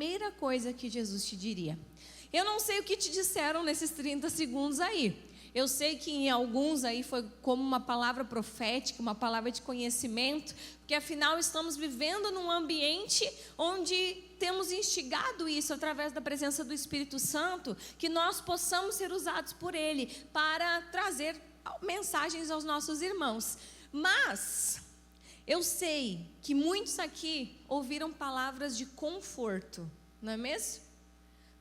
primeira coisa que Jesus te diria? Eu não sei o que te disseram nesses 30 segundos aí. Eu sei que em alguns aí foi como uma palavra profética, uma palavra de conhecimento, porque afinal estamos vivendo num ambiente onde temos instigado isso através da presença do Espírito Santo, que nós possamos ser usados por Ele para trazer mensagens aos nossos irmãos. Mas eu sei que muitos aqui ouviram palavras de conforto, não é mesmo?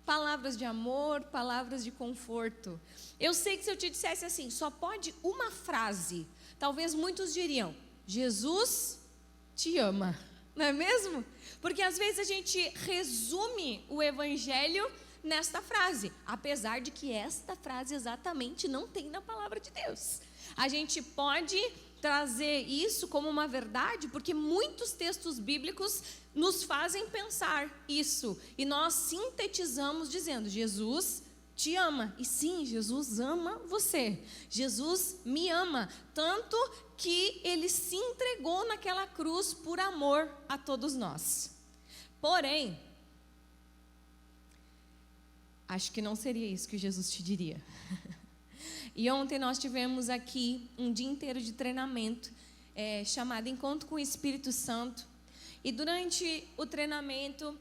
Palavras de amor, palavras de conforto. Eu sei que se eu te dissesse assim, só pode uma frase, talvez muitos diriam: Jesus te ama, não é mesmo? Porque às vezes a gente resume o evangelho nesta frase, apesar de que esta frase exatamente não tem na palavra de Deus. A gente pode trazer isso como uma verdade, porque muitos textos bíblicos nos fazem pensar isso, e nós sintetizamos dizendo: Jesus te ama. E sim, Jesus ama você, Jesus me ama, tanto que Ele se entregou naquela cruz por amor a todos nós. Porém, acho que não seria isso que Jesus te diria. E ontem nós tivemos aqui um dia inteiro de treinamento, chamado Encontro com o Espírito Santo. E durante o treinamento,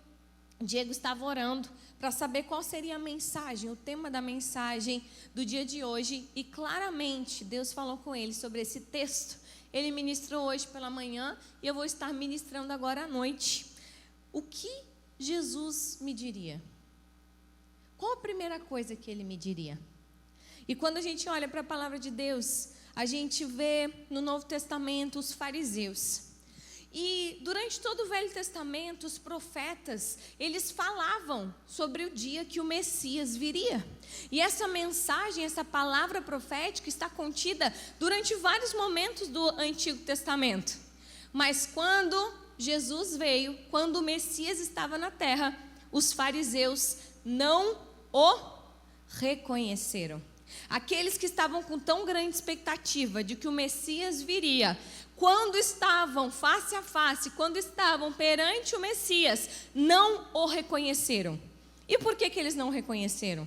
Diego estava orando para saber qual seria a mensagem, o tema da mensagem do dia de hoje. E claramente Deus falou com ele sobre esse texto. Ele ministrou hoje pela manhã e eu vou estar ministrando agora à noite. O que Jesus me diria? Qual a primeira coisa que Ele me diria? E quando a gente olha para a palavra de Deus, a gente vê no Novo Testamento os fariseus. E durante todo o Velho Testamento, os profetas, eles falavam sobre o dia que o Messias viria. E essa mensagem, essa palavra profética está contida durante vários momentos do Antigo Testamento. Mas quando Jesus veio, quando o Messias estava na terra, os fariseus não o reconheceram. Aqueles que estavam com tão grande expectativa de que o Messias viria, quando estavam face a face, quando estavam perante o Messias, não o reconheceram. E por que eles não reconheceram?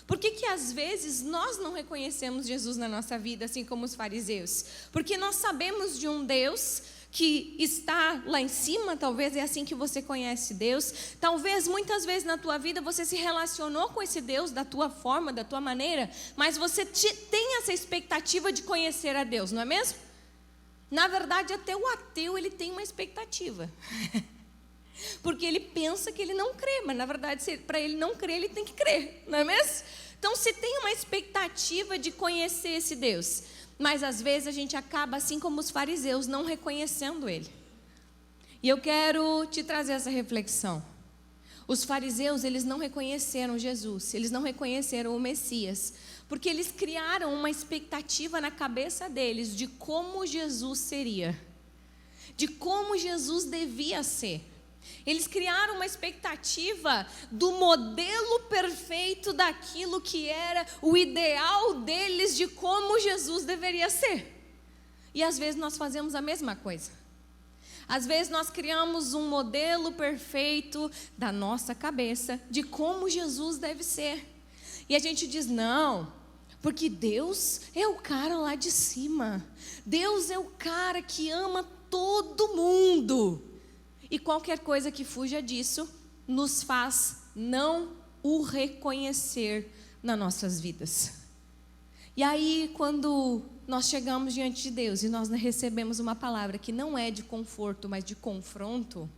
Por que às vezes nós não reconhecemos Jesus na nossa vida, assim como os fariseus? Porque nós sabemos de um Deus que está lá em cima, talvez é assim que você conhece Deus. Talvez muitas vezes na tua vida você se relacionou com esse Deus da tua forma, da tua maneira, mas você tem essa expectativa de conhecer a Deus, não é mesmo? Na verdade, até o ateu ele tem uma expectativa. Porque ele pensa que ele não crê, mas na verdade, para ele não crer, ele tem que crer, não é mesmo? Então, se tem uma expectativa de conhecer esse Deus, mas às vezes a gente acaba, assim como os fariseus, não reconhecendo Ele. E eu quero te trazer essa reflexão. Os fariseus, eles não reconheceram Jesus, eles não reconheceram o Messias, porque eles criaram uma expectativa na cabeça deles de como Jesus seria, de como Jesus devia ser. Eles criaram uma expectativa do modelo perfeito daquilo que era o ideal deles de como Jesus deveria ser. E às vezes nós fazemos a mesma coisa. Às vezes nós criamos um modelo perfeito da nossa cabeça de como Jesus deve ser. E a gente diz: não, porque Deus é o cara lá de cima. Deus é o cara que ama todo mundo. E qualquer coisa que fuja disso nos faz não o reconhecer nas nossas vidas. E aí, quando nós chegamos diante de Deus e nós recebemos uma palavra que não é de conforto, mas de confronto,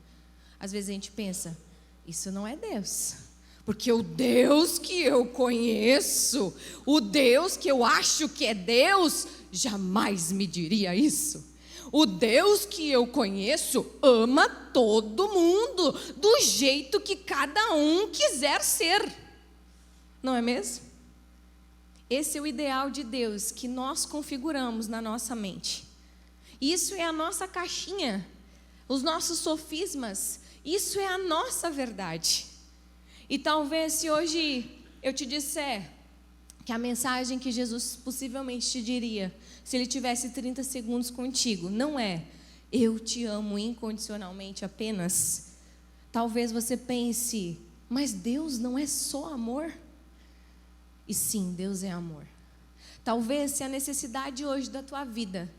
às vezes a gente pensa: isso não é Deus. Porque o Deus que eu conheço, o Deus que eu acho que é Deus, jamais me diria isso. O Deus que eu conheço ama todo mundo, do jeito que cada um quiser ser. Não é mesmo? Esse é o ideal de Deus que nós configuramos na nossa mente. Isso é a nossa caixinha, os nossos sofismas, isso é a nossa verdade. E talvez se hoje eu te disser que a mensagem que Jesus possivelmente te diria, se Ele tivesse 30 segundos contigo, não é: eu te amo incondicionalmente apenas. talvez você pense, mas Deus não é só amor? E sim, Deus é amor. Talvez se a necessidade hoje da tua vida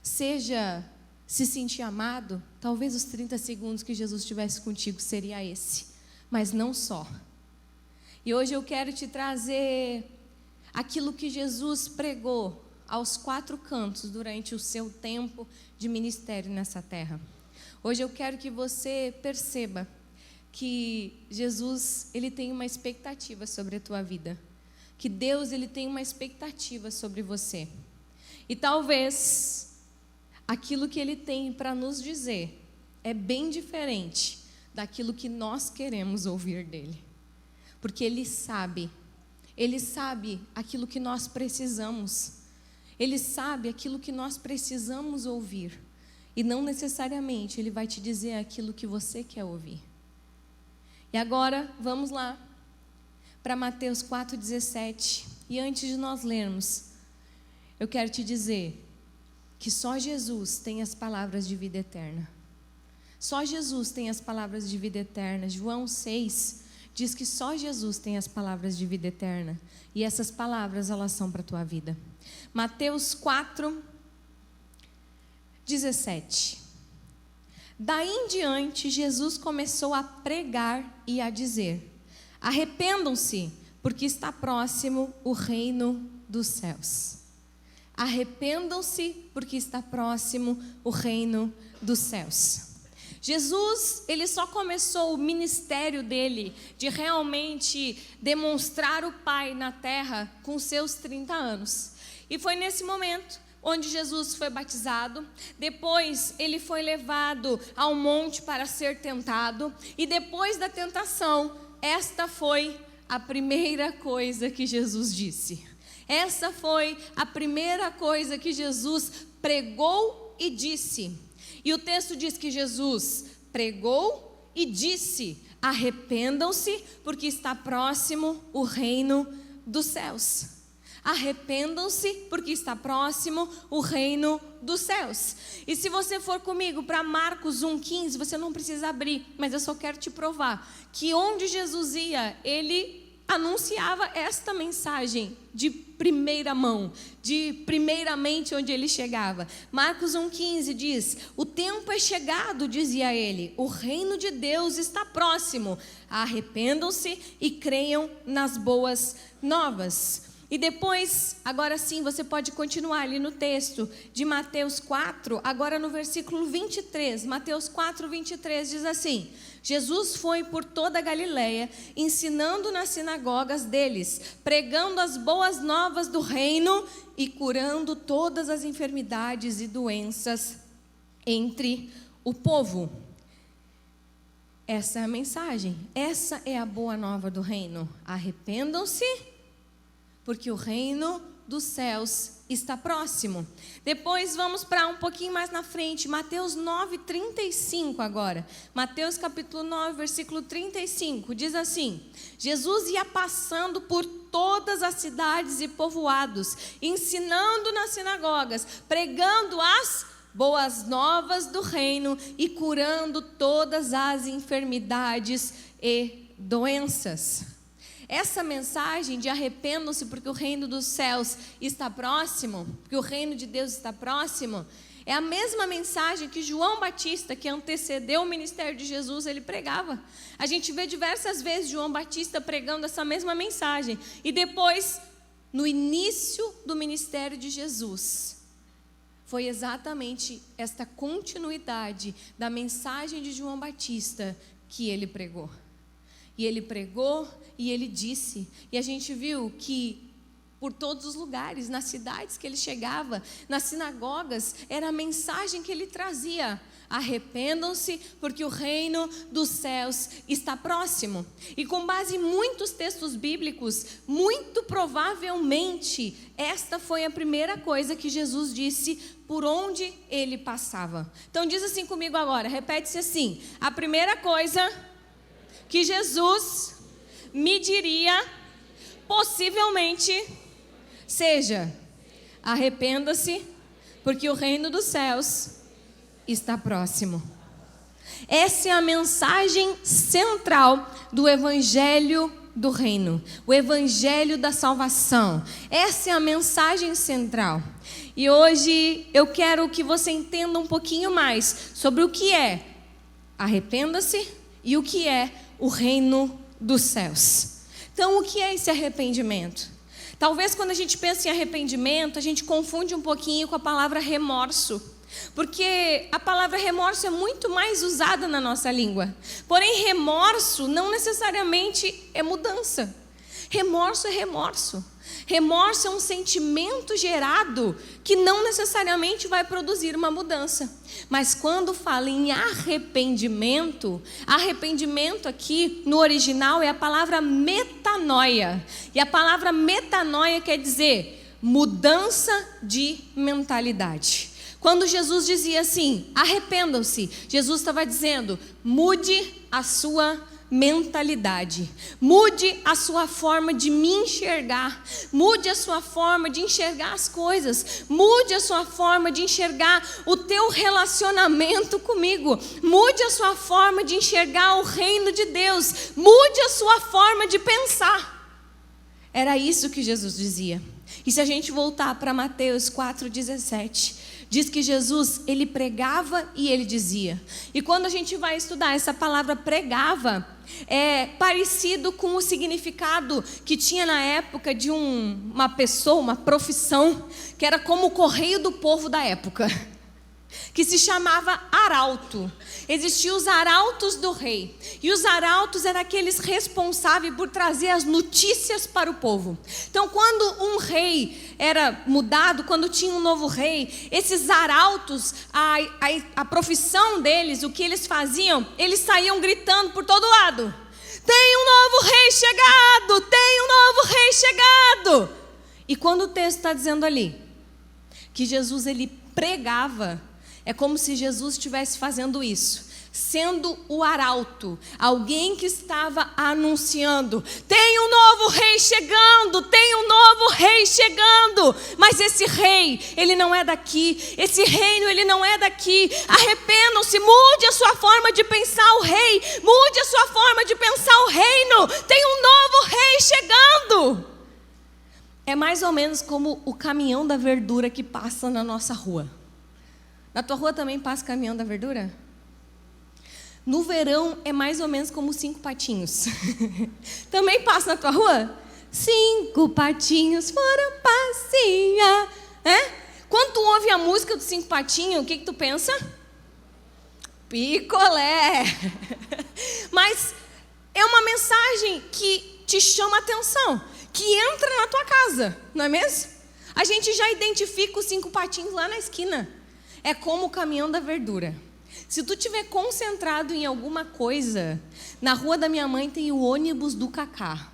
seja se sentir amado, talvez os 30 segundos que Jesus tivesse contigo seria esse, mas não só. E hoje eu quero te trazer aquilo que Jesus pregou aos 4 cantos durante o seu tempo de ministério nessa terra. Hoje eu quero que você perceba que Jesus, ele tem uma expectativa sobre a tua vida. Que Deus, ele tem uma expectativa sobre você. E talvez aquilo que ele tem para nos dizer é bem diferente daquilo que nós queremos ouvir dele. Porque ele sabe aquilo que nós precisamos. Ele sabe aquilo que nós precisamos ouvir. E não necessariamente ele vai te dizer aquilo que você quer ouvir. E agora, vamos lá para Mateus 4,17. E antes de nós lermos, eu quero te dizer que só Jesus tem as palavras de vida eterna. Só Jesus tem as palavras de vida eterna. João 6 diz que só Jesus tem as palavras de vida eterna. E essas palavras, elas são para a tua vida. Mateus 4:17. Daí em diante, Jesus começou a pregar e a dizer: arrependam-se, porque está próximo o reino dos céus. Arrependam-se, porque está próximo o reino dos céus. Jesus, ele só começou o ministério dele de realmente demonstrar o Pai na terra com seus 30 anos. E foi nesse momento onde Jesus foi batizado. Depois ele foi levado ao monte para ser tentado. E depois da tentação, esta foi a primeira coisa que Jesus disse. Essa foi a primeira coisa que Jesus pregou e disse. E o texto diz que Jesus pregou e disse: arrependam-se, porque está próximo o reino dos céus. Arrependam-se, porque está próximo o reino dos céus. E se você for comigo para Marcos 1,15, você não precisa abrir, mas eu só quero te provar que onde Jesus ia, ele anunciava esta mensagem de primeira mão, de primeiramente onde ele chegava. Marcos 1,15 diz: o tempo é chegado, dizia ele, o reino de Deus está próximo, arrependam-se e creiam nas boas novas. E depois, agora sim, você pode continuar ali no texto de Mateus 4, agora no versículo 23. Mateus 4, 23 diz assim: Jesus foi por toda a Galileia, ensinando nas sinagogas deles, pregando as boas novas do reino e curando todas as enfermidades e doenças entre o povo. Essa é a mensagem, essa é a boa nova do reino. Arrependam-se, porque o reino dos céus está próximo. Depois vamos para um pouquinho mais na frente, Mateus 9:35 agora. Mateus capítulo 9, versículo 35, diz assim: Jesus ia passando por todas as cidades e povoados, ensinando nas sinagogas, pregando as boas novas do reino e curando todas as enfermidades e doenças. Essa mensagem de arrependam-se porque o reino dos céus está próximo, porque o reino de Deus está próximo, é a mesma mensagem que João Batista, que antecedeu o ministério de Jesus, ele pregava. A gente vê diversas vezes João Batista pregando essa mesma mensagem. E depois, no início do ministério de Jesus, foi exatamente esta continuidade da mensagem de João Batista que ele pregou. E ele pregou e ele disse. E a gente viu que por todos os lugares, nas cidades que ele chegava, nas sinagogas, era a mensagem que ele trazia: arrependam-se, porque o reino dos céus está próximo. E com base em muitos textos bíblicos, muito provavelmente, esta foi a primeira coisa que Jesus disse por onde ele passava. Então diz assim comigo agora, repete-se assim: a primeira coisa que Jesus me diria, possivelmente, seja: arrependa-se, porque o reino dos céus está próximo. Essa é a mensagem central do Evangelho do Reino, o Evangelho da salvação. Essa é a mensagem central. E hoje eu quero que você entenda um pouquinho mais sobre o que é arrependa-se e o que é o reino dos céus. Então, o que é esse arrependimento? Talvez quando a gente pensa em arrependimento, a gente confunde um pouquinho com a palavra remorso. Porque a palavra remorso é muito mais usada na nossa língua. Porém, remorso não necessariamente é mudança. Remorso é remorso. Remorso é um sentimento gerado que não necessariamente vai produzir uma mudança. Mas quando fala em arrependimento, arrependimento aqui no original é a palavra metanoia. E a palavra metanoia quer dizer mudança de mentalidade. Quando Jesus dizia assim, arrependam-se, Jesus estava dizendo, mude a sua mentalidade, mude a sua forma de me enxergar, mude a sua forma de enxergar as coisas, mude a sua forma de enxergar o teu relacionamento comigo, mude a sua forma de enxergar o reino de Deus, mude a sua forma de pensar. Era isso que Jesus dizia. E se a gente voltar para Mateus 4,17, diz que Jesus, ele pregava e ele dizia. E quando a gente vai estudar essa palavra pregava, é parecido com o significado que tinha na época de uma pessoa, uma profissão, que era como o correio do povo da época, que se chamava arauto. Existiam os arautos do rei. E os arautos eram aqueles responsáveis por trazer as notícias para o povo. Então, quando um rei era mudado, quando tinha um novo rei, esses arautos, a profissão deles, o que eles faziam, eles saíam gritando por todo lado. Tem um novo rei chegado! Tem um novo rei chegado! E quando o texto está dizendo ali que Jesus, ele pregava, é como se Jesus estivesse fazendo isso, sendo o arauto, alguém que estava anunciando, tem um novo rei chegando, tem um novo rei chegando, mas esse rei, ele não é daqui, esse reino, ele não é daqui, arrependam-se, mude a sua forma de pensar o rei, mude a sua forma de pensar o reino, tem um novo rei chegando. É mais ou menos como o caminhão da verdura que passa na nossa rua. Na tua rua também passa caminhão da verdura? No verão é mais ou menos como 5 patinhos. Também passa na tua rua? 5 patinhos foram passear. Quando tu ouve a música dos 5 patinhos, o que tu pensa? Picolé. Mas é uma mensagem que te chama a atenção, que entra na tua casa, não é mesmo? A gente já identifica os 5 patinhos lá na esquina. É como o caminhão da verdura. Se tu estiver concentrado em alguma coisa, na rua da minha mãe tem o ônibus do Cacá.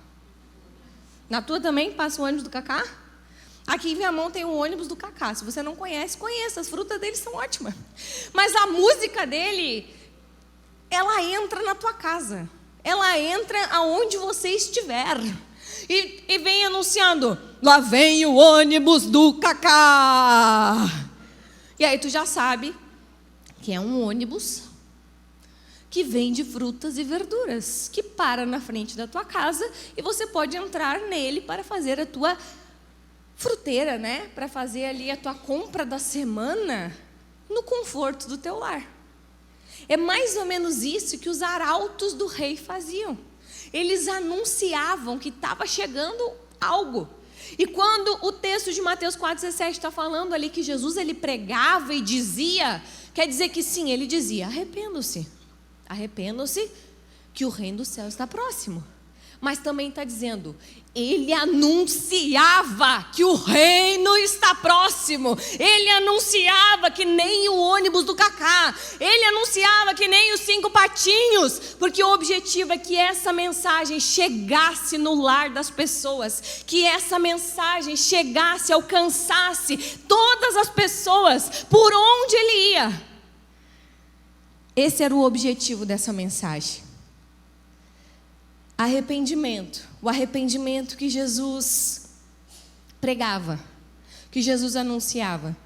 Na tua também passa o ônibus do Cacá? Aqui em Viamão tem o ônibus do Cacá. Se você não conhece, conheça. As frutas dele são ótimas. Mas a música dele, ela entra na tua casa. Ela entra aonde você estiver. E vem anunciando, lá vem o ônibus do Cacá. E aí tu já sabe que é um ônibus que vende frutas e verduras, que para na frente da tua casa e você pode entrar nele para fazer a tua fruteira, né? Para fazer ali a tua compra da semana no conforto do teu lar. É mais ou menos isso que os arautos do rei faziam. Eles anunciavam que estava chegando algo. E quando o texto de Mateus 4,17 está falando ali que Jesus, ele pregava e dizia, quer dizer que sim, ele dizia, arrependam-se que o reino dos céus está próximo. Mas também está dizendo, ele anunciava que o reino está próximo, ele anunciava que nem o ônibus do Cacá, ele anunciava que nem os 5 patinhos, porque o objetivo é que essa mensagem chegasse no lar das pessoas, que essa mensagem chegasse, alcançasse todas as pessoas, por onde ele ia. Esse era o objetivo dessa mensagem. Arrependimento, o arrependimento que Jesus pregava, que Jesus anunciava,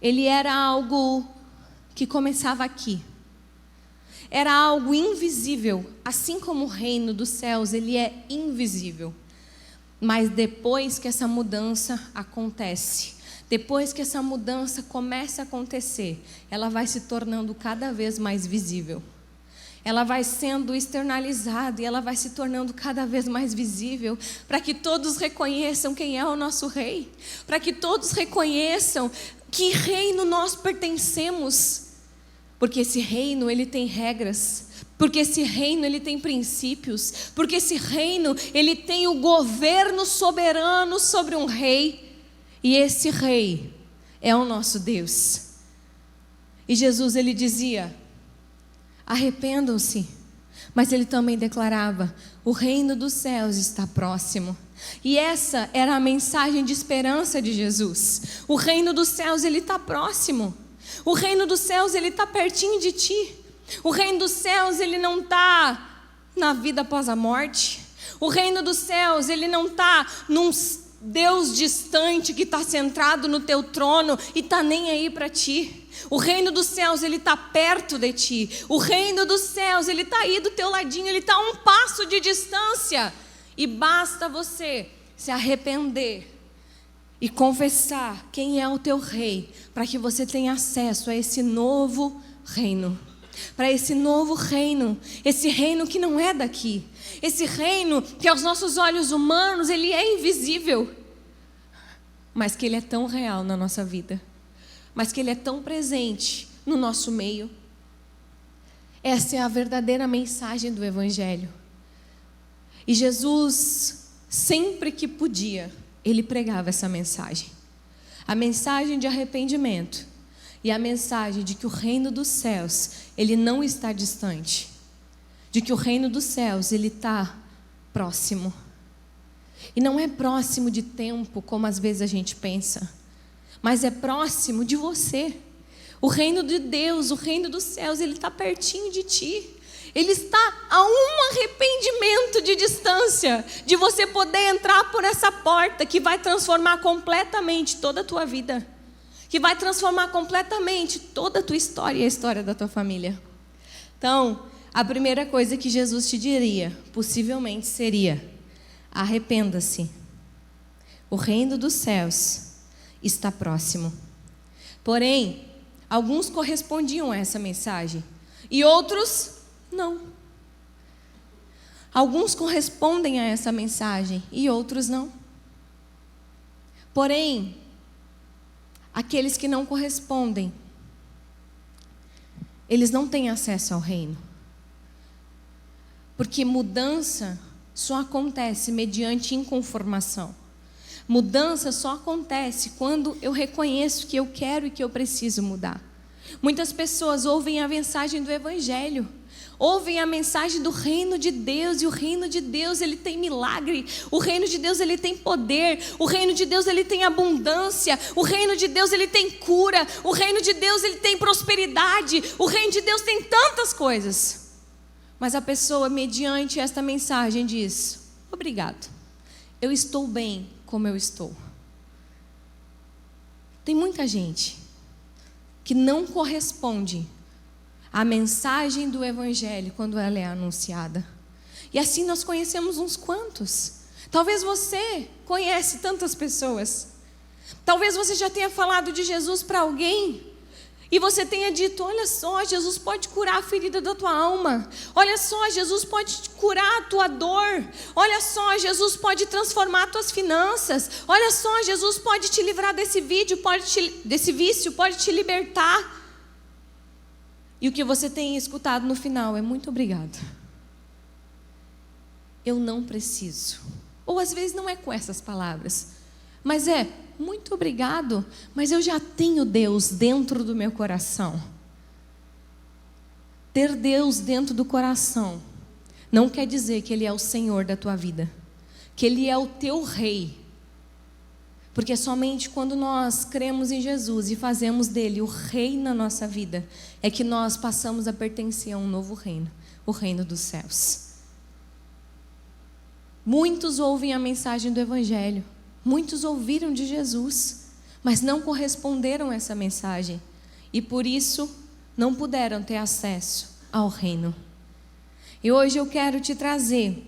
ele era algo que começava aqui, era algo invisível, assim como o reino dos céus, ele é invisível. Mas depois que essa mudança acontece, depois que essa mudança começa a acontecer, ela vai se tornando cada vez mais visível. Ela vai sendo externalizada e ela vai se tornando cada vez mais visível, para que todos reconheçam quem é o nosso rei, para que todos reconheçam que reino nós pertencemos, porque esse reino ele tem regras, porque esse reino ele tem princípios, porque esse reino ele tem o governo soberano sobre um rei, e esse rei é o nosso Deus. E Jesus ele dizia: arrependam-se, mas ele também declarava: o reino dos céus está próximo. E essa era a mensagem de esperança de Jesus. O reino dos céus ele está próximo. O reino dos céus ele está pertinho de ti. O reino dos céus ele não está na vida após a morte. O reino dos céus ele não está num Deus distante que está centrado no teu trono e está nem aí para ti. O reino dos céus ele está perto de ti. O reino dos céus ele está aí do teu ladinho. Ele está a um passo de distância. E basta você se arrepender e confessar quem é o teu rei, para que você tenha acesso a esse novo reino. Para esse novo reino, esse reino que não é daqui, esse reino que aos nossos olhos humanos ele é invisível, mas que ele é tão real na nossa vida, mas que ele é tão presente no nosso meio. Essa é a verdadeira mensagem do Evangelho. E Jesus, sempre que podia, ele pregava essa mensagem. A mensagem de arrependimento e a mensagem de que o reino dos céus, ele não está distante. De que o reino dos céus, ele está próximo. E não é próximo de tempo, como às vezes a gente pensa, mas é próximo de você. O reino de Deus, o reino dos céus, ele está pertinho de ti. Ele está a um arrependimento de distância, de você poder entrar por essa porta que vai transformar completamente toda a tua vida, que vai transformar completamente toda a tua história e a história da tua família. Então, a primeira coisa que Jesus te diria, possivelmente seria: arrependa-se. O reino dos céus está próximo. Porém, alguns correspondiam a essa mensagem e outros não. Alguns correspondem a essa mensagem e outros não. Porém, aqueles que não correspondem, eles não têm acesso ao reino. Porque mudança só acontece mediante inconformação. Mudança só acontece quando eu reconheço que eu quero e que eu preciso mudar. Muitas pessoas ouvem a mensagem do Evangelho, ouvem a mensagem do reino de Deus, e o reino de Deus ele tem milagre, o reino de Deus ele tem poder, o reino de Deus ele tem abundância, o reino de Deus ele tem cura, o reino de Deus ele tem prosperidade, o reino de Deus tem tantas coisas. Mas a pessoa, mediante esta mensagem, diz: obrigado, eu estou bem como eu estou. Tem muita gente que não corresponde à mensagem do Evangelho quando ela é anunciada. E assim nós conhecemos uns quantos. Talvez você conhece tantas pessoas. Talvez você já tenha falado de Jesus para alguém e você tenha dito: olha só, Jesus pode curar a ferida da tua alma. Olha só, Jesus pode curar a tua dor. Olha só, Jesus pode transformar as tuas finanças. Olha só, Jesus pode te livrar desse vício, pode te libertar. E o que você tem escutado no final é: muito obrigado. Eu não preciso. Ou às vezes não é com essas palavras, mas é: muito obrigado, mas eu já tenho Deus dentro do meu coração. Ter Deus dentro do coração não quer dizer que Ele é o Senhor da tua vida, que Ele é o teu rei. Porque somente quando nós cremos em Jesus e fazemos dele o rei na nossa vida, é que nós passamos a pertencer a um novo reino, o reino dos céus. Muitos ouvem a mensagem do Evangelho, muitos ouviram de Jesus, mas não corresponderam a essa mensagem, e por isso não puderam ter acesso ao reino. E hoje eu quero te trazer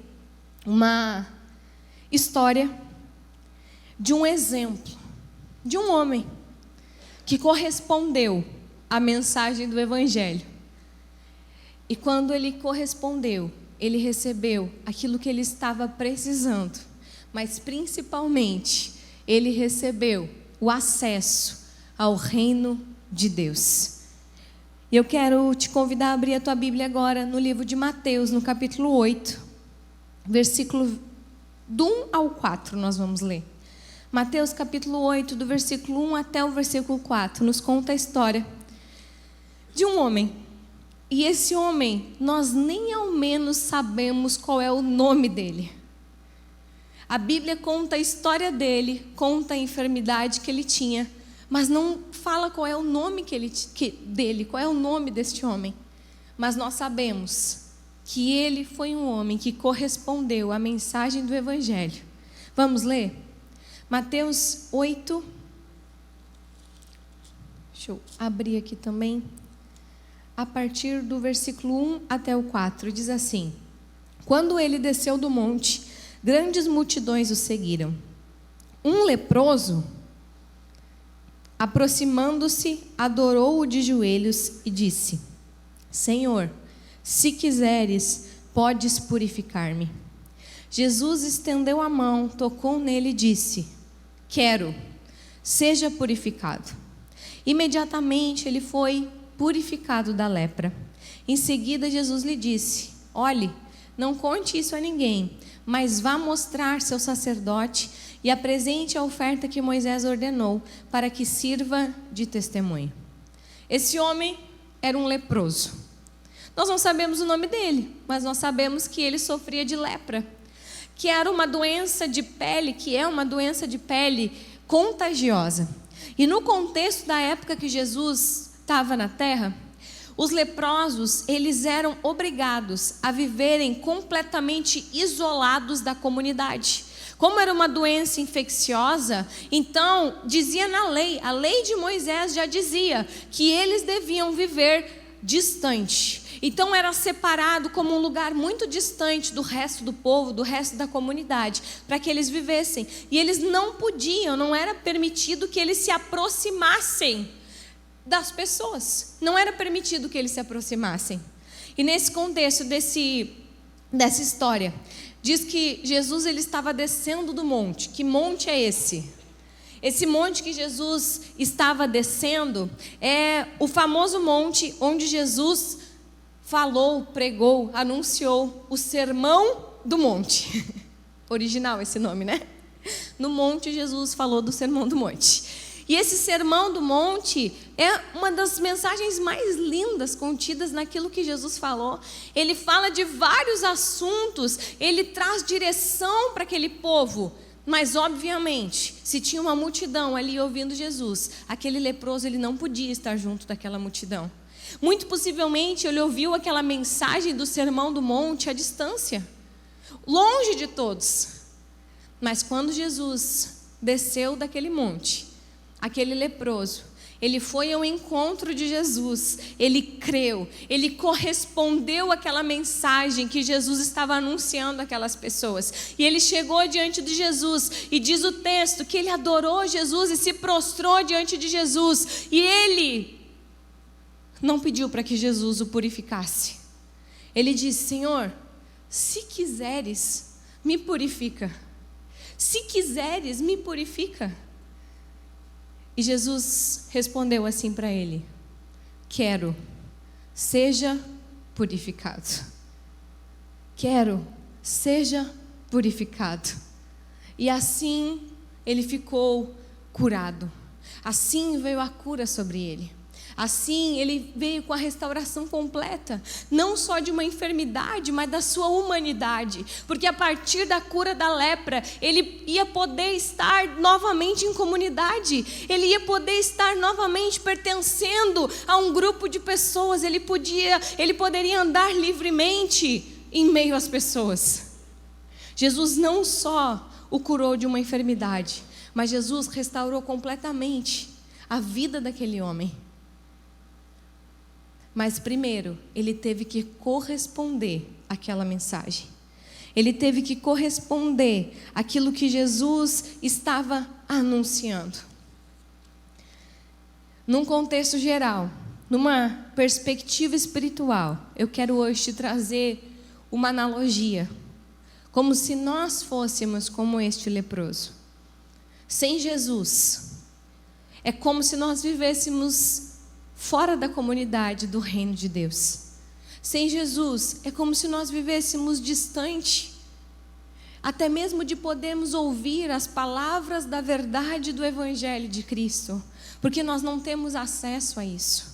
uma história de um exemplo, de um homem que correspondeu à mensagem do Evangelho. E quando ele correspondeu, ele recebeu aquilo que ele estava precisando, mas principalmente, ele recebeu o acesso ao reino de Deus. E eu quero te convidar a abrir a tua Bíblia agora no livro de Mateus, no capítulo 8, versículo do 1 ao 4, nós vamos ler. Mateus capítulo 8, do versículo 1 até o versículo 4, nos conta a história de um homem. E esse homem, nós nem ao menos sabemos qual é o nome dele. A Bíblia conta a história dele, conta a enfermidade que ele tinha, mas não fala qual é o nome dele, qual é o nome deste homem. Mas nós sabemos que ele foi um homem que correspondeu à mensagem do Evangelho. Vamos ler? Mateus 8. Deixa eu abrir aqui também. A partir do versículo 1 até o 4, diz assim: Quando ele desceu do monte, grandes multidões o seguiram. Um leproso, aproximando-se, adorou-o de joelhos e disse: Senhor, se quiseres, podes purificar-me. Jesus estendeu a mão, tocou nele e disse: Quero, seja purificado. Imediatamente ele foi purificado da lepra. Em seguida Jesus lhe disse: Olhe, não conte isso a ninguém, mas vá mostrar-se ao sacerdote e apresente a oferta que Moisés ordenou, para que sirva de testemunho. Esse homem era um leproso. Nós não sabemos o nome dele, mas nós sabemos que ele sofria de lepra, que era uma doença de pele, que é uma doença de pele contagiosa. E no contexto da época que Jesus estava na terra, os leprosos, eles eram obrigados a viverem completamente isolados da comunidade. Como era uma doença infecciosa, então dizia na lei, a lei de Moisés já dizia que eles deviam viver distante. Então era separado como um lugar muito distante do resto do povo, do resto da comunidade, para que eles vivessem. E eles não podiam, não era permitido que eles se aproximassem das pessoas. Não era permitido que eles se aproximassem. E nesse contexto dessa história, diz que Jesus ele estava descendo do monte. Que monte é esse? Esse monte que Jesus estava descendo é o famoso monte onde Jesus falou, pregou, anunciou o Sermão do Monte. Original esse nome, né? No monte Jesus falou do Sermão do Monte. E esse Sermão do Monte é uma das mensagens mais lindas contidas naquilo que Jesus falou. Ele fala de vários assuntos, ele traz direção para aquele povo. Mas, obviamente, se tinha uma multidão ali ouvindo Jesus, aquele leproso ele não podia estar junto daquela multidão. Muito possivelmente ele ouviu aquela mensagem do Sermão do Monte à distância, longe de todos. Mas quando Jesus desceu daquele monte, aquele leproso, ele foi ao encontro de Jesus, ele creu, ele correspondeu àquela mensagem que Jesus estava anunciando àquelas pessoas. E ele chegou diante de Jesus, e diz o texto que ele adorou Jesus e se prostrou diante de Jesus. E ele não pediu para que Jesus o purificasse. Ele disse: Senhor, se quiseres, me purifica. Se quiseres, me purifica. E Jesus respondeu assim para ele: Quero, seja purificado. Quero, seja purificado. E assim ele ficou curado. Assim veio a cura sobre ele. Assim ele veio com a restauração completa, não só de uma enfermidade, mas da sua humanidade, porque a partir da cura da lepra, ele ia poder estar novamente em comunidade, ele ia poder estar novamente pertencendo a um grupo de pessoas, ele poderia andar livremente em meio às pessoas. Jesus não só o curou de uma enfermidade, mas Jesus restaurou completamente a vida daquele homem. Mas primeiro, ele teve que corresponder àquela mensagem. Ele teve que corresponder àquilo que Jesus estava anunciando. Num contexto geral, numa perspectiva espiritual, eu quero hoje te trazer uma analogia, como se nós fôssemos como este leproso. Sem Jesus, é como se nós vivêssemos fora da comunidade do reino de Deus. Sem Jesus, é como se nós vivêssemos distante, até mesmo de podermos ouvir as palavras da verdade do Evangelho de Cristo, porque nós não temos acesso a isso.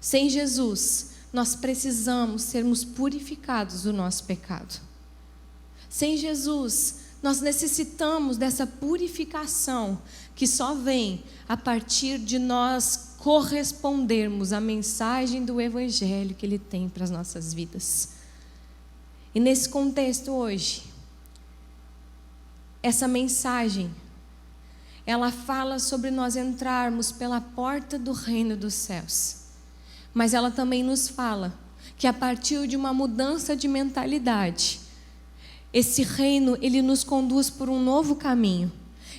Sem Jesus, nós precisamos sermos purificados do nosso pecado. Sem Jesus, nós necessitamos dessa purificação que só vem a partir de nós correspondermos à mensagem do Evangelho que Ele tem para as nossas vidas. E nesse contexto hoje, essa mensagem, ela fala sobre nós entrarmos pela porta do reino dos céus. Mas ela também nos fala que a partir de uma mudança de mentalidade, esse reino, ele nos conduz por um novo caminho.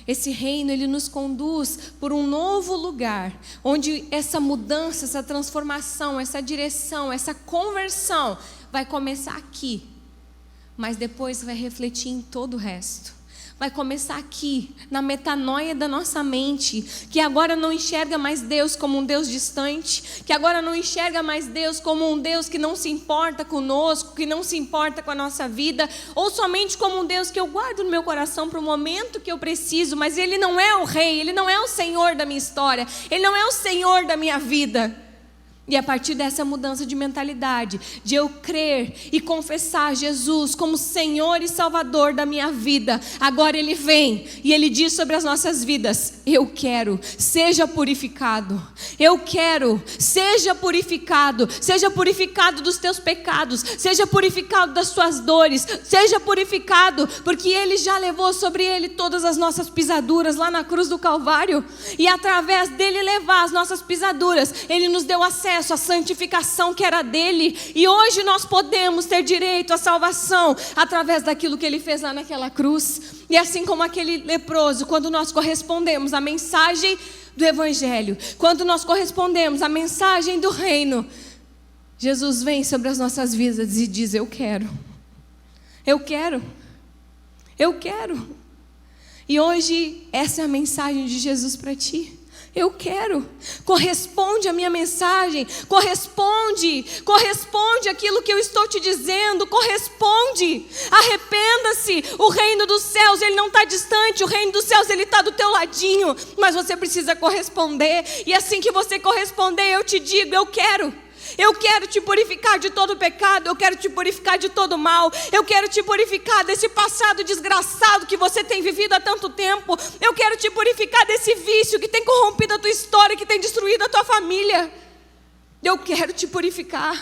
Esse reino, ele nos conduz por um novo lugar, onde essa mudança, essa transformação, essa direção, essa conversão vai começar aqui, mas depois vai refletir em todo o resto. Vai começar aqui, na metanoia da nossa mente, que agora não enxerga mais Deus como um Deus distante, que agora não enxerga mais Deus como um Deus que não se importa conosco, que não se importa com a nossa vida, ou somente como um Deus que eu guardo no meu coração para o momento que eu preciso, mas Ele não é o Rei, Ele não é o Senhor da minha história, Ele não é o Senhor da minha vida. E a partir dessa mudança de mentalidade, de eu crer e confessar Jesus como Senhor e Salvador da minha vida, agora Ele vem e Ele diz sobre as nossas vidas: eu quero, seja purificado. Eu quero, seja purificado dos teus pecados, seja purificado das tuas dores, seja purificado, porque Ele já levou sobre Ele todas as nossas pisaduras lá na cruz do Calvário, e através dEle levar as nossas pisaduras, Ele nos deu acesso a santificação que era dele, e hoje nós podemos ter direito à salvação através daquilo que ele fez lá naquela cruz. E assim como aquele leproso, quando nós correspondemos à mensagem do Evangelho, quando nós correspondemos à mensagem do reino, Jesus vem sobre as nossas vidas e diz: eu quero. E hoje essa é a mensagem de Jesus para ti. Eu quero, corresponde à minha mensagem, corresponde àquilo que eu estou te dizendo, corresponde, arrependa-se. O reino dos céus, ele não está distante, o reino dos céus, ele está do teu ladinho, mas você precisa corresponder, e assim que você corresponder, eu te digo: eu quero te purificar de todo pecado, eu quero te purificar de todo mal, eu quero te purificar desse passado desgraçado que você tem vivido há tanto tempo, eu quero te purificar desse vício que tem corrompido a tua história, que tem destruído a tua família. Eu quero te purificar.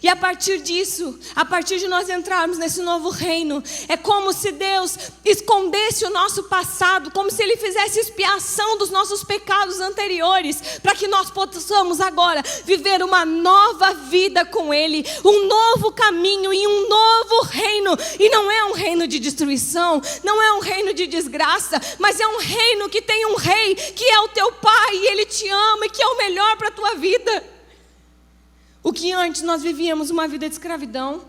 E a partir disso, a partir de nós entrarmos nesse novo reino, é como se Deus escondesse o nosso passado, como se Ele fizesse expiação dos nossos pecados anteriores, para que nós possamos agora viver uma nova vida com Ele, um novo caminho e um novo reino. E não é um reino de destruição, não é um reino de desgraça, mas é um reino que tem um rei, que é o teu Pai, e Ele te ama e que é o melhor para a tua vida. O que antes nós vivíamos uma vida de escravidão,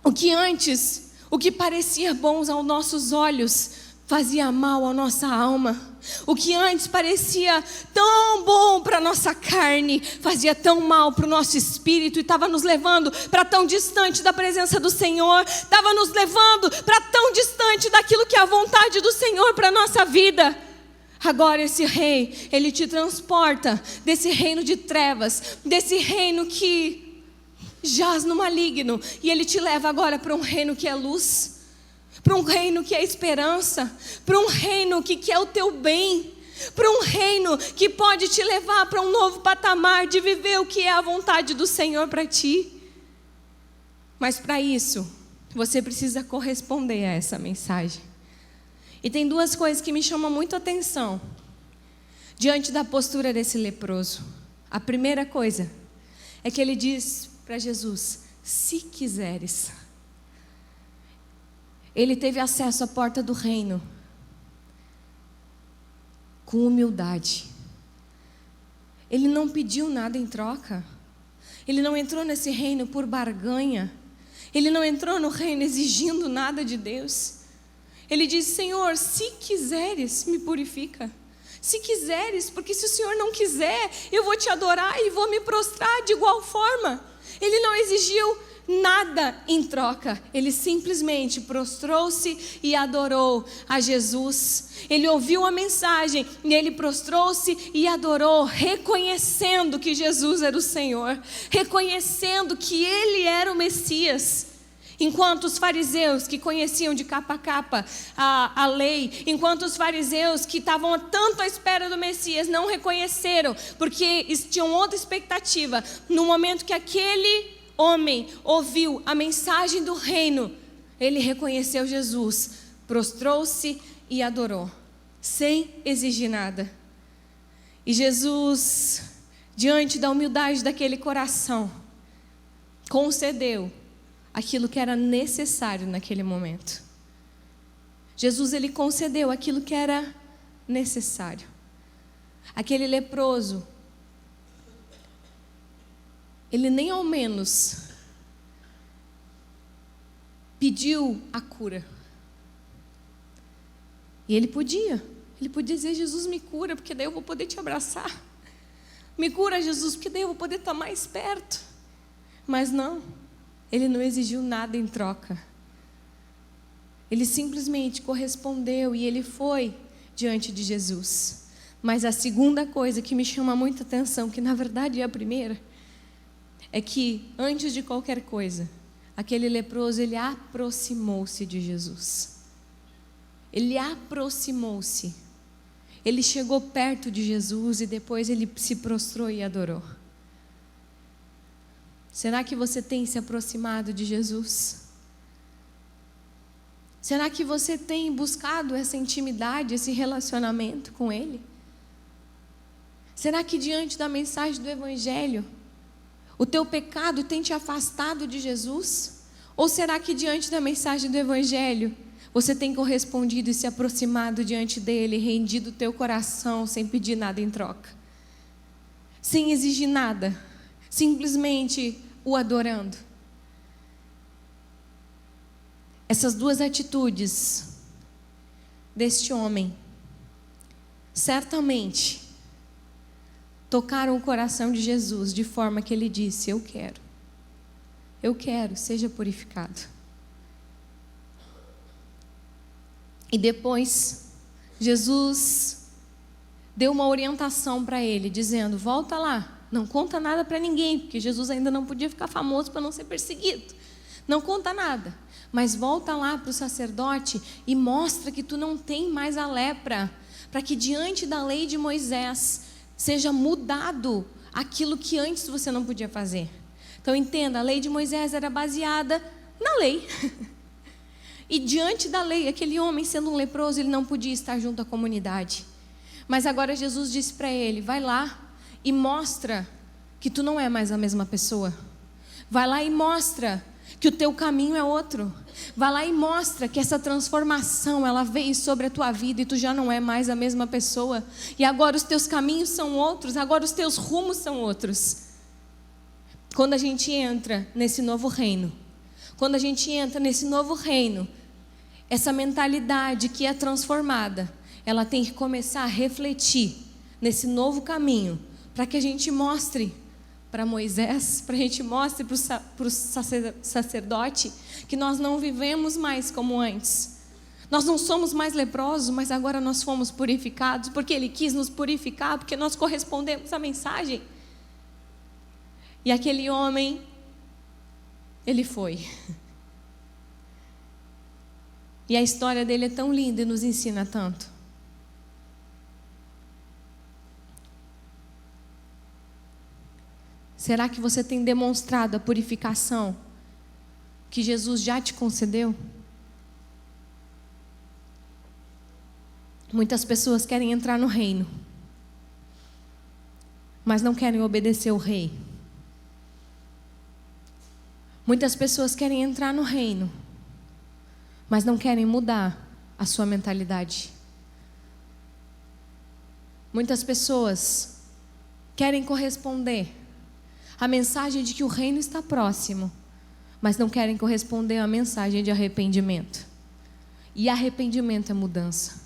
o que parecia bom aos nossos olhos, fazia mal à nossa alma. O que antes parecia tão bom para a nossa carne, fazia tão mal para o nosso espírito, e estava nos levando para tão distante da presença do Senhor, estava nos levando para tão distante daquilo que é a vontade do Senhor para a nossa vida. Agora esse rei, ele te transporta desse reino de trevas, desse reino que jaz no maligno, e ele te leva agora para um reino que é luz, para um reino que é esperança, para um reino que quer o teu bem, para um reino que pode te levar para um novo patamar de viver o que é a vontade do Senhor para ti. Mas para isso, você precisa corresponder a essa mensagem. E tem duas coisas que me chamam muito a atenção. diante da postura desse leproso, a primeira coisa é que ele diz para Jesus: se quiseres. Ele teve acesso à porta do reino com humildade. Ele não pediu nada em troca. Ele não entrou nesse reino por barganha. Ele não entrou no reino exigindo nada de Deus. Ele disse: Senhor, se quiseres, me purifica. Se quiseres, porque se o Senhor não quiser, eu vou te adorar e vou me prostrar de igual forma. Ele não exigiu nada em troca. Ele simplesmente prostrou-se e adorou a Jesus. Ele ouviu a mensagem e ele prostrou-se e adorou, reconhecendo que Jesus era o Senhor, reconhecendo que ele era o Messias. Enquanto os fariseus que conheciam de capa a capa a lei, enquanto os fariseus que estavam tanto à espera do Messias não reconheceram, porque tinham outra expectativa, no momento que aquele homem ouviu a mensagem do reino, ele reconheceu Jesus, prostrou-se e adorou, sem exigir nada. E Jesus, diante da humildade daquele coração, concedeu aquilo que era necessário naquele momento. Jesus, ele concedeu aquilo que era necessário. Aquele leproso, ele nem ao menos pediu a cura. E ele podia dizer: Jesus, me cura, porque daí eu vou poder te abraçar. Me cura, Jesus, porque daí eu vou poder estar mais perto. Mas não, ele não exigiu nada em troca. Ele simplesmente correspondeu e ele foi diante de Jesus. Mas a segunda coisa que me chama muita atenção, que na verdade é a primeira, é que antes de qualquer coisa, aquele leproso, ele aproximou-se de Jesus. Ele aproximou-se. Ele chegou perto de Jesus e depois ele se prostrou e adorou. Será que você tem se aproximado de Jesus? Será que você tem buscado essa intimidade, esse relacionamento com Ele? Será que diante da mensagem do Evangelho, o teu pecado tem te afastado de Jesus? Ou será que diante da mensagem do Evangelho, você tem correspondido e se aproximado diante dEle, rendido o teu coração sem pedir nada em troca? Sem exigir nada, simplesmente o adorando. Essas duas atitudes deste homem certamente tocaram o coração de Jesus de forma que ele disse: eu quero, seja purificado. E depois Jesus deu uma orientação para ele, dizendo: volta lá, não conta nada para ninguém, porque Jesus ainda não podia ficar famoso para não ser perseguido. Não conta nada, mas volta lá para o sacerdote e mostra que tu não tem mais a lepra, para que diante da lei de Moisés seja mudado aquilo que antes você não podia fazer. Então entenda, a lei de Moisés era baseada na lei. E diante da lei, aquele homem sendo um leproso, ele não podia estar junto à comunidade. Mas agora Jesus disse para ele: vai lá e mostra que tu não é mais a mesma pessoa. Vai lá e mostra que o teu caminho é outro. Vai lá e mostra que essa transformação, ela veio sobre a tua vida e tu já não é mais a mesma pessoa. E agora os teus caminhos são outros, agora os teus rumos são outros. Quando a gente entra nesse novo reino, essa mentalidade que é transformada, ela tem que começar a refletir nesse novo caminho, para que a gente mostre para Moisés, para a gente mostre para o sacerdote, que nós não vivemos mais como antes. Nós não somos mais leprosos, mas agora nós fomos purificados, porque Ele quis nos purificar, porque nós correspondemos à mensagem. E aquele homem, ele foi. E a história dele é tão linda e nos ensina tanto. Será que você tem demonstrado a purificação que Jesus já te concedeu? Muitas pessoas querem entrar no reino, mas não querem obedecer o rei. Muitas pessoas querem entrar no reino, mas não querem mudar a sua mentalidade. Muitas pessoas querem corresponder à mensagem de que o reino está próximo, mas não querem corresponder à mensagem de arrependimento. E arrependimento é mudança.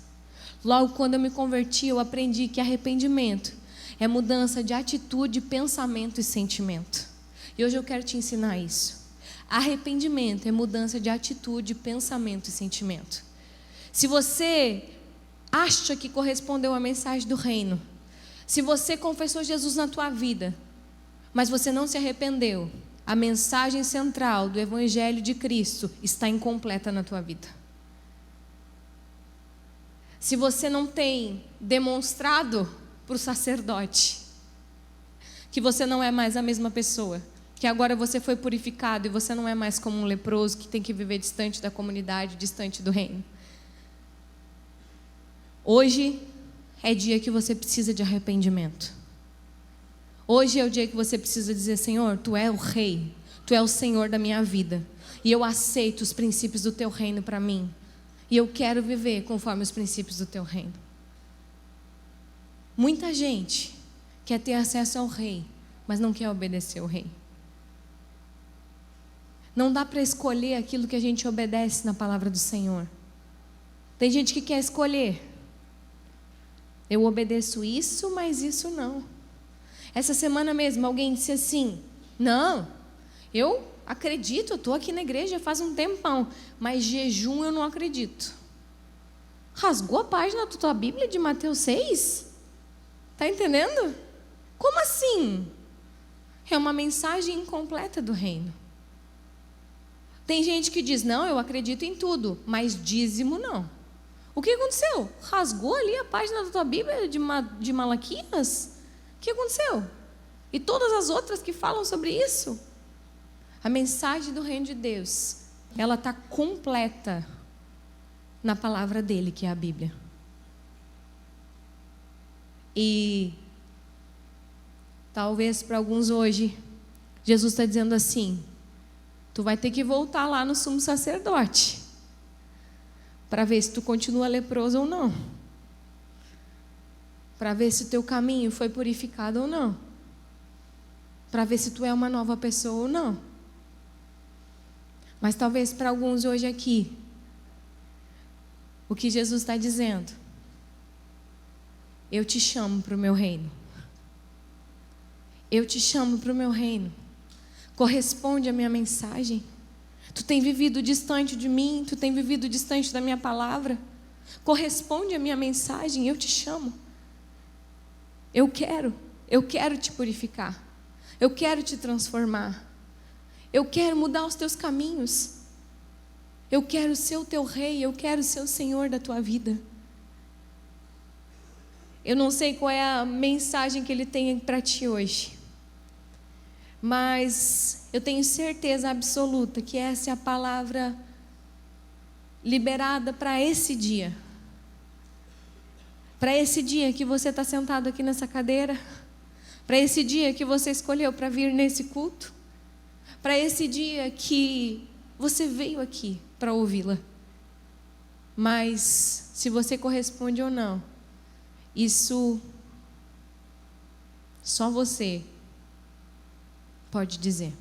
Logo quando eu me converti, eu aprendi que arrependimento é mudança de atitude, pensamento e sentimento. E hoje eu quero te ensinar isso. Arrependimento é mudança de atitude, pensamento e sentimento. Se você acha que correspondeu à mensagem do reino, se você confessou Jesus na tua vida, mas você não se arrependeu, a mensagem central do Evangelho de Cristo está incompleta na tua vida. Se você não tem demonstrado para o sacerdote que você não é mais a mesma pessoa, que agora você foi purificado e você não é mais como um leproso que tem que viver distante da comunidade, distante do reino. Hoje é dia que você precisa de arrependimento. Hoje é o dia que você precisa dizer: Senhor, Tu é o Rei, Tu é o Senhor da minha vida, e eu aceito os princípios do Teu reino para mim, e eu quero viver conforme os princípios do Teu reino. Muita gente quer ter acesso ao Rei, mas não quer obedecer ao Rei. Não dá para escolher aquilo que a gente obedece na palavra do Senhor. Tem gente que quer escolher. Eu obedeço isso, mas isso não. Essa semana mesmo alguém disse assim: não, eu acredito, eu estou aqui na igreja faz um tempão, mas jejum eu não acredito. Rasgou a página da tua Bíblia de Mateus 6? Está entendendo? Como assim? É uma mensagem incompleta do reino. Tem gente que diz: não, eu acredito em tudo, mas dízimo não. O que aconteceu? Rasgou ali a página da tua Bíblia de Malaquias? O que aconteceu? E todas as outras que falam sobre isso? A mensagem do reino de Deus, ela está completa na palavra dele, que é a Bíblia. E talvez para alguns hoje, Jesus está dizendo assim: tu vai ter que voltar lá no sumo sacerdote para ver se tu continua leproso ou não, para ver se o teu caminho foi purificado ou não, para ver se tu é uma nova pessoa ou não. Mas talvez para alguns hoje aqui, o que Jesus está dizendo: eu te chamo para o meu reino, eu te chamo para o meu reino, corresponde à minha mensagem. Tu tem vivido distante de mim, tu tem vivido distante da minha palavra, corresponde à minha mensagem, eu te chamo. Eu quero te purificar, eu quero te transformar, eu quero mudar os teus caminhos, eu quero ser o teu rei, eu quero ser o Senhor da tua vida. Eu não sei qual é a mensagem que Ele tem para ti hoje, mas eu tenho certeza absoluta que essa é a palavra liberada para esse dia. Para esse dia que você está sentado aqui nessa cadeira, para esse dia que você escolheu para vir nesse culto, para esse dia que você veio aqui para ouvi-la. Mas se você corresponde ou não, isso só você pode dizer.